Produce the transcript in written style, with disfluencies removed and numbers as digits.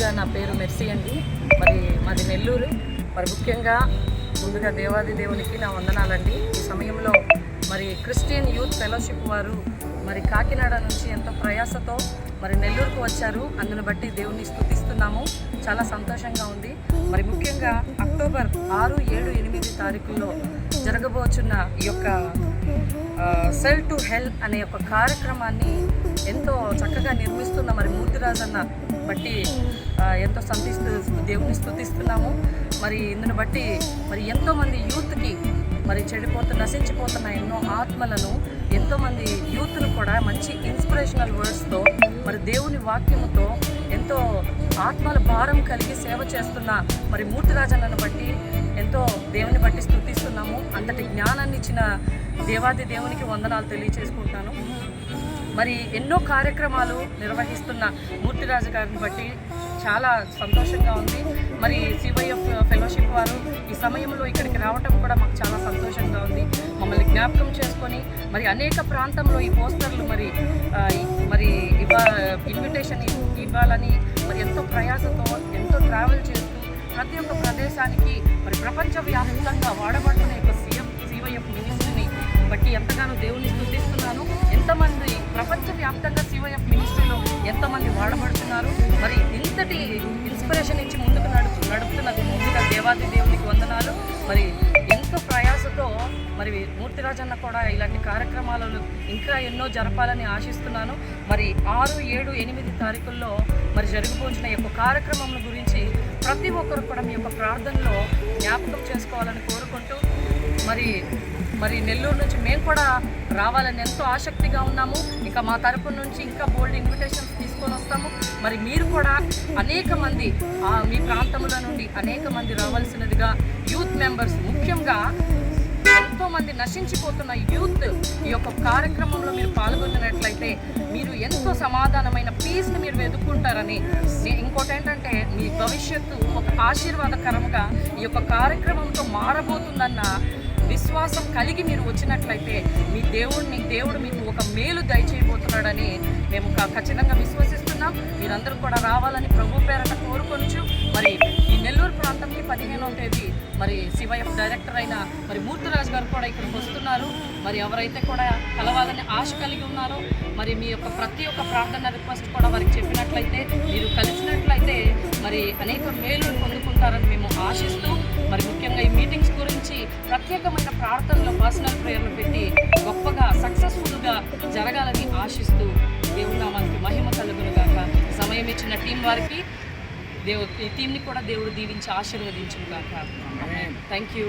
ముందుగా నా పేరు మెర్సీ అండి. మాది నెల్లూరు. ముఖ్యంగా ముందుగా దేవాది దేవునికి నా వందనాలండి. ఈ సమయంలో క్రిస్టియన్ యూత్ ఫెలోషిప్ వారు కాకినాడ నుంచి ఎంతో ప్రయాసతో నెల్లూరుకు వచ్చారు. అందును బట్టి దేవుని స్తుతిస్తున్నాము. చాలా సంతోషంగా ఉంది. ముఖ్యంగా అక్టోబర్ 6, 7, 8 తారీఖుల్లో జరగబోచున్న ఈ యొక్క సెల్ టు హెల్ అనే ఒక కార్యక్రమాన్ని ఎంతో చక్కగా నిర్మిస్తున్న మూర్తిరాజన్న బట్టి ఎంతో దేవుని స్తుతిస్తున్నాము. ఇందును బట్టి ఎంతోమంది యూత్కి నశించిపోతున్న ఎన్నో ఆత్మలను, ఎంతోమంది యూత్ను కూడా మంచి ఇన్స్పిరేషనల్ వర్డ్స్తో దేవుని వాక్యముతో ఎంతో ఆత్మల భారం కలిగి సేవ చేస్తున్న మూర్తిరాజన్నను బట్టి ఎంతో దేవుని బట్టి స్తుతిస్తున్నాము. అంతటి జ్ఞానాన్ని ఇచ్చిన దేవాది దేవునికి వందనాలు తెలియచేసుకుంటున్నాను. ఎన్నో కార్యక్రమాలు నిర్వహిస్తున్న మూర్తిరాజు గారిని బట్టి చాలా సంతోషంగా ఉంది. సివైఎఫ్ ఫెలోషిప్ వారు ఈ సమయంలో ఇక్కడికి రావటం కూడా మాకు చాలా సంతోషంగా ఉంది. మమ్మల్ని జ్ఞాపకం చేసుకొని అనేక ప్రాంతంలో ఈ పోస్టర్లు ఇన్విటేషన్ ఇవ్వాలని ఎంతో ప్రయాసతో ఎంతో ట్రావెల్ చేస్తూ ప్రతి ఒక్క ప్రదేశానికి ప్రపంచవ్యాప్తంగా వాడబడుతున్న యొక్క సివైఎఫ్ మినిస్ట్రీని బట్టి ఎంతగానో దేవుని స్తుతిస్తున్నాను. ఎంతమంది ప్రపంచవ్యాప్తంగా సివైఎఫ్ మినిస్ట్రీలో ఎంతోమంది వాడబడుతున్నారు. ఇంతటి ఇన్స్పిరేషన్ ఇచ్చి ముందుకు నడుపుతున్నది ముందుగా దేవాది దేవునికి వందనాలు. ఎంతో ప్రయాసతో మూర్తిరాజన్న కూడా ఇలాంటి కార్యక్రమాలను ఇంకా ఎన్నో జరపాలని ఆశిస్తున్నాను. 6, 7, 8 తారీఖుల్లో జరగబోచిన యొక్క కార్యక్రమం గురించి ప్రతి ఒక్కరు కూడా మీ యొక్క ప్రార్థనలో జ్ఞాపకం చేసుకోవాలని కోరుకుంటూ నెల్లూరు నుంచి మేము కూడా రావాలని ఎంతో ఆసక్తిగా ఉన్నాము. ఇంకా మా తరపు నుంచి ఇంకా బోల్డ్ ఇన్విటేషన్స్ తీసుకొని వస్తాము. మీరు కూడా అనేక మంది మీ ప్రాంతముల నుండి అనేక మంది రావాల్సినదిగా యూత్ మెంబర్స్, ముఖ్యంగా ఎంతోమంది నశించిపోతున్న యూత్ ఈ యొక్క కార్యక్రమంలో మీరు పాల్గొన్నట్లయితే మీరు ఎంతో సమాధానమైన పీస్ని మీరు వెతుక్కుంటారని, ఇంకోటి ఏంటంటే మీ భవిష్యత్తు ఒక ఆశీర్వాదకరంగా ఈ యొక్క కార్యక్రమంతో మారబోతుందన్న విశ్వాసం కలిగి మీరు వచ్చినట్లయితే దేవుడు మీకు ఒక మేలు దయచేయబోతున్నాడని మేము ఖచ్చితంగా విశ్వసిస్తున్నాం. మీరందరూ కూడా రావాలని ప్రభు పేరట కోరుకొచ్చు. ఈ నెల్లూరు ప్రాంతంకి 15వ తేదీ సివైఎఫ్ డైరెక్టర్ అయిన మూర్తిరాజు గారు కూడా ఇక్కడికి వస్తున్నారు. ఎవరైతే కూడా కలవాలని ఆశ కలిగి ఉన్నారో మీ యొక్క ప్రతి ఒక్క ప్రార్థన రిక్వెస్ట్ కూడా వారికి చెప్పినట్లయితే, మీరు కలిసినట్లయితే అనేక మేలు పొందుకుంటారని మేము ఆశిస్తూ ముఖ్యంగా ఈ మీటింగ్స్ గురించి ప్రత్యేకమైన ప్రార్థనలో పర్సనల్ ప్రేయర్లు పెట్టి గొప్పగా సక్సెస్ఫుల్గా జరగాలని ఆశిస్తూ దేవుని నామానికి మహిమ కలుగునుగాక. సమయం ఇచ్చిన టీం వారికి ఈ టీంని కూడా దేవుడు దీవించి ఆశీర్వదించుగాక. Thank you.